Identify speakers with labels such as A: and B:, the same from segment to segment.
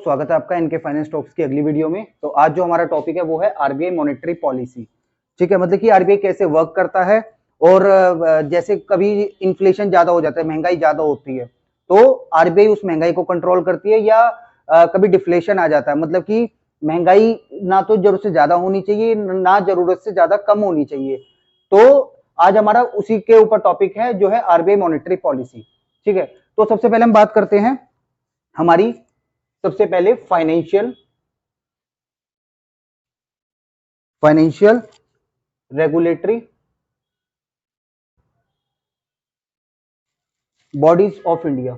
A: स्वागत है आपका इनके फाइनेंस टॉक्स की अगली वीडियो में। तो आज जो हमारा टॉपिक है वो है आरबीआई मॉनेटरी पॉलिसी। ठीक है, मतलब कि आरबीआई कैसे वर्क करता है और जैसे कभी इन्फ्लेशन ज्यादा हो जाता है, महंगाई ज्यादा होती है, तो आरबीआई उस महंगाई को कंट्रोल करती है, या कभी डिफ्लेशन आ जाता है, मतलब कि महंगाई ना तो जरूरत से ज्यादा होनी चाहिए ना जरूरत से ज्यादा कम होनी चाहिए। तो आज हमारा उसी के ऊपर टॉपिक है जो है आरबीआई मॉनेटरी पॉलिसी। ठीक है, तो सबसे पहले हम बात करते हैं हमारी सबसे पहले financial regulatory bodies of India.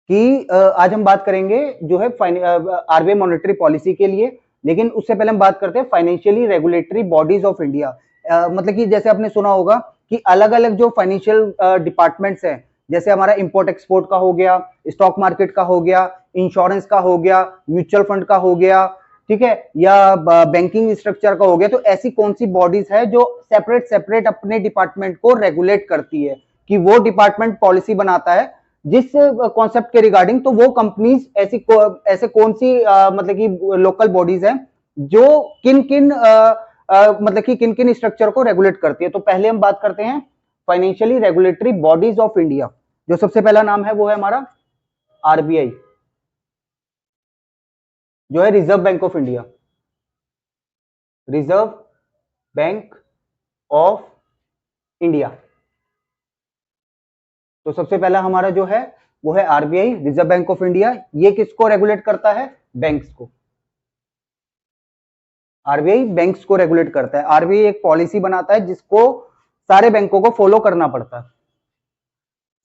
A: कि आज हम बात करेंगे जो है आरबीआई मॉनेटरी पॉलिसी के लिए, लेकिन उससे पहले हम बात करते हैं financially regulatory bodies of India. मतलब कि जैसे आपने सुना होगा कि अलग अलग जो फाइनेंशियल डिपार्टमेंट्स हैं, जैसे हमारा इंपोर्ट एक्सपोर्ट का हो गया, स्टॉक मार्केट का हो गया, इंश्योरेंस का हो गया, म्यूचुअल फंड का हो गया, ठीक है, या बैंकिंग स्ट्रक्चर का हो गया। तो ऐसी कौन सी बॉडीज है जो सेपरेट सेपरेट अपने डिपार्टमेंट को रेगुलेट करती है, कि वो डिपार्टमेंट पॉलिसी बनाता है जिस कॉन्सेप्ट के रिगार्डिंग, तो वो कंपनीज ऐसे कौन सी मतलब कि लोकल बॉडीज हैं जो किन किन मतलब कि किन किन स्ट्रक्चर को रेगुलेट करती है। तो पहले हम बात करते हैं financially regulatory bodies of India. जो सबसे पहला नाम है वो है हमारा आरबीआई, जो है reserve bank of India. Reserve bank of India. तो सबसे पहला हमारा जो है वो है RBI, reserve bank of India. ये किसको रेगुलेट करता है? बैंक्स को। आरबीआई बैंक्स को रेगुलेट करता है। आरबीआई एक पॉलिसी बनाता है जिसको सारे बैंकों को फॉलो करना पड़ता है।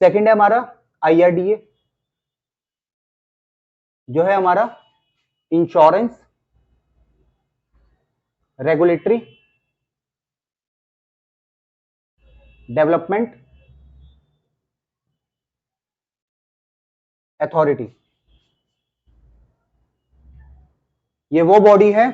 A: सेकंड है हमारा आईआरडीए, जो है हमारा इंश्योरेंस रेगुलेटरी डेवलपमेंट अथॉरिटी। ये वो बॉडी है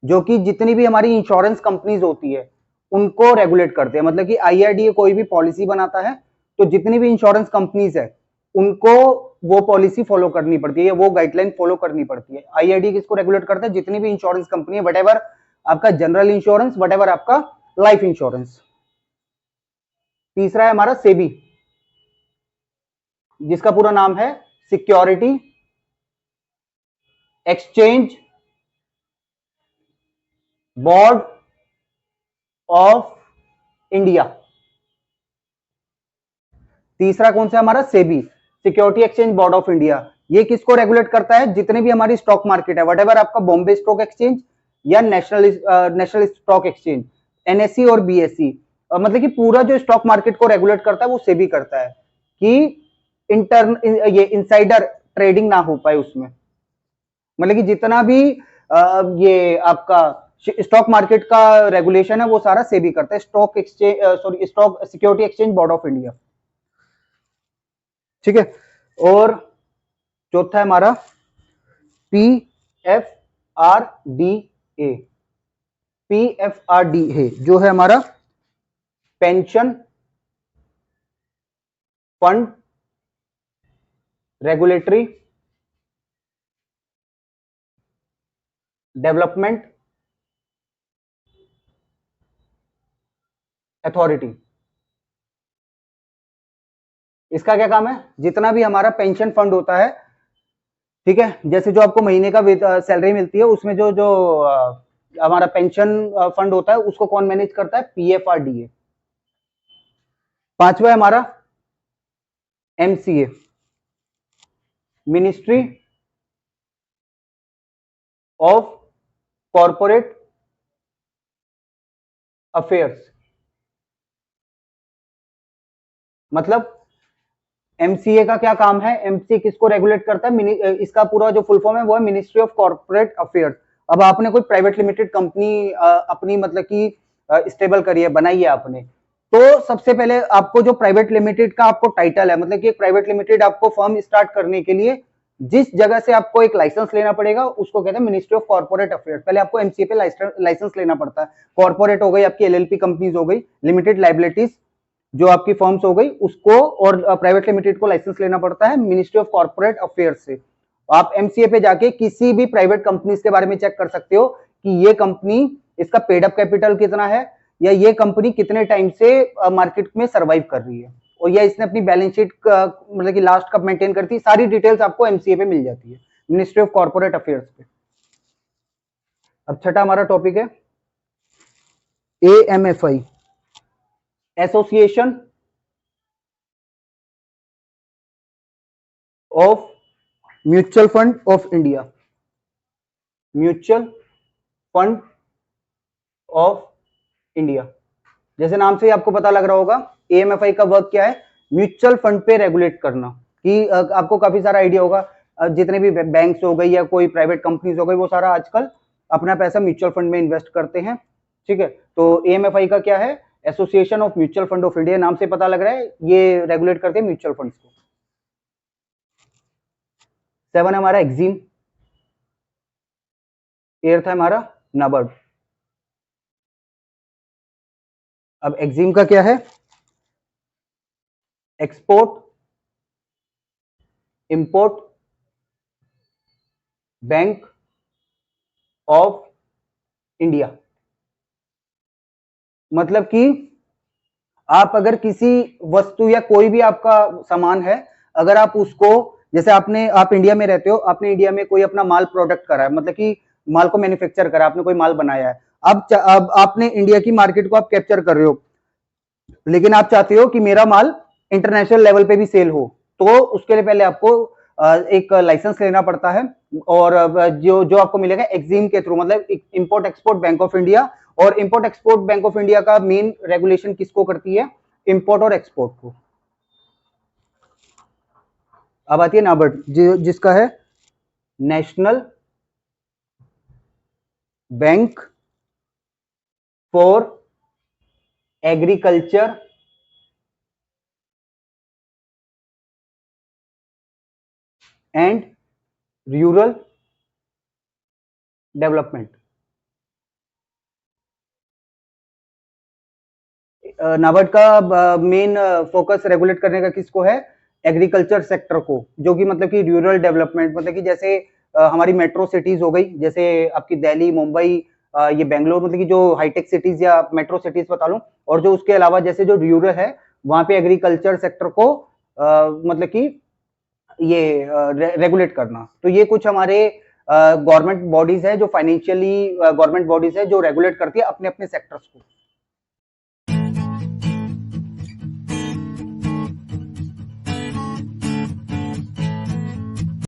A: जो कि जितनी भी हमारी इंश्योरेंस कंपनीज होती है उनको रेगुलेट करते हैं। मतलब कि आईआरडीए कोई भी पॉलिसी बनाता है तो जितनी भी इंश्योरेंस कंपनीज है उनको वो पॉलिसी फॉलो करनी पड़ती है, वो गाइडलाइन फॉलो करनी पड़ती है। आईआरडीए किसको रेगुलेट करता है? जितनी भी इंश्योरेंस कंपनी है, वटेवर आपका जनरल इंश्योरेंस, वटेवर आपका लाइफ इंश्योरेंस। तीसरा है हमारा सेबी, जिसका पूरा नाम है security exchange board of India. तीसरा कौन सा? हमारा SEBI, security exchange board of India. ये किसको रेगुलेट करता है? जितने भी हमारी स्टॉक मार्केट है, वटेवर आपका बॉम्बे स्टॉक एक्सचेंज या नेशनल स्टॉक एक्सचेंज, एनएससी और बीएससी, मतलब कि पूरा जो स्टॉक मार्केट को रेगुलेट करता है वो सेबी करता है, कि ये इनसाइडर ट्रेडिंग ना हो पाए उसमें। मतलब कि जितना भी ये आपका स्टॉक मार्केट का रेगुलेशन है वो सारा सेबी करता है, stock exchange stock security exchange board of India. ठीक है, और चौथा है हमारा P F R D A. P F R D A जो है हमारा pension fund regulatory development authority. इसका क्या काम है? जितना भी हमारा पेंशन फंड होता है, ठीक है, जैसे जो आपको महीने का सैलरी मिलती है उसमें जो जो हमारा पेंशन फंड होता है उसको कौन मैनेज करता है? पीएफआरडीए। पांचवा है हमारा MCA, ministry of corporate affairs. मतलब एमसीए का क्या काम है? एमसीए किसको रेगुलेट करता है? इसका पूरा जो फुल फॉर्म है वो है मिनिस्ट्री ऑफ कॉर्पोरेट अफेयर्स। अब आपने कोई प्राइवेट लिमिटेड कंपनी अपनी मतलब कि स्टेबल करी है, बनाई है आपने, तो सबसे पहले आपको जो प्राइवेट लिमिटेड का आपको टाइटल है, मतलब कि एक प्राइवेट लिमिटेड आपको फर्म स्टार्ट करने के लिए जिस जगह से आपको एक लाइसेंस लेना पड़ेगा उसको कहते हैं मिनिस्ट्री ऑफ कॉर्पोरेट अफेयर्स। पहले आपको एमसीए पे लाइसेंस लेना पड़ता है। कॉर्पोरेट हो गई आपकी एलएलपी कंपनीज हो गई, लिमिटेड लाइबिलिटीज, जो आपकी फर्म्स हो गई उसको और प्राइवेट लिमिटेड को लाइसेंस लेना पड़ता है मिनिस्ट्री ऑफ कॉर्पोरेट अफेयर्स से। आप एमसीए पे जाके किसी भी प्राइवेट कंपनीज के बारे में चेक कर सकते हो कि ये कंपनी, इसका पेड अप कैपिटल कितना है, या ये कंपनी कितने टाइम से मार्केट में सर्वाइव कर रही है, और या इसने अपनी बैलेंस शीट मतलब कि लास्ट कब मेंटेन करती है, सारी डिटेल्स आपको एमसीए पे मिल जाती है, मिनिस्ट्री ऑफ कॉर्पोरेट अफेयर्स पे। अब छठा हमारा टॉपिक है AMFI, association of mutual fund of India. Mutual fund of India, जैसे नाम से ही आपको पता लग रहा होगा, एएमएफआई का वर्क क्या है, म्यूचुअल फंड पे रेगुलेट करना। कि आपको काफी सारा आइडिया होगा, जितने भी बैंक्स हो गई या कोई प्राइवेट कंपनीज हो गई, वो सारा आजकल अपना पैसा म्यूचुअल फंड में इन्वेस्ट करते हैं, ठीक है। तो एएमएफआई का क्या है, association of mutual fund of India, नाम से पता लग रहा है ये रेगुलेट करते हैं म्यूचुअल फंड्स को। 7 है हमारा एक्सिम, 8 है हमारा नाबार्ड। अब एक्सिम का क्या है, export import bank of India. मतलब कि आप अगर किसी वस्तु या कोई भी आपका सामान है, अगर आप उसको, जैसे आप इंडिया में रहते हो, आपने इंडिया में कोई अपना माल प्रोडक्ट करा है, मतलब कि माल को मैन्युफैक्चर करा, आपने कोई माल बनाया है, अब आपने इंडिया की मार्केट को आप कैप्चर कर रहे हो, लेकिन आप चाहते हो कि मेरा माल इंटरनेशनल लेवल पे भी सेल हो, तो उसके लिए पहले आपको एक लाइसेंस लेना पड़ता है, और जो जो आपको मिलेगा एक्सिम के थ्रू, मतलब import export bank of India. और import export bank of India का मेन रेगुलेशन किसको करती है, इंपोर्ट और एक्सपोर्ट को। अब आती है नाबार्ड, जिसका है national bank for agriculture and rural development. NABARD का मेन फोकस रेगुलेट करने का किसको है, एग्रीकल्चर सेक्टर को, जो कि मतलब कि रूरल डेवलपमेंट, मतलब कि जैसे हमारी मेट्रो सिटीज हो गई, जैसे आपकी दिल्ली, मुंबई, ये बेंगलोर, मतलब कि जो हाईटेक सिटीज या मेट्रो सिटीज बता लूं, और जो उसके अलावा जैसे जो रूरल है, वहां पे एग्रीकल्चर सेक्टर को मतलब कि ये रेगुलेट करना। तो ये कुछ हमारे गवर्नमेंट बॉडीज है, जो फाइनेंशियली गवर्नमेंट बॉडीज है, जो रेगुलेट करती है अपने अपने सेक्टर्स को।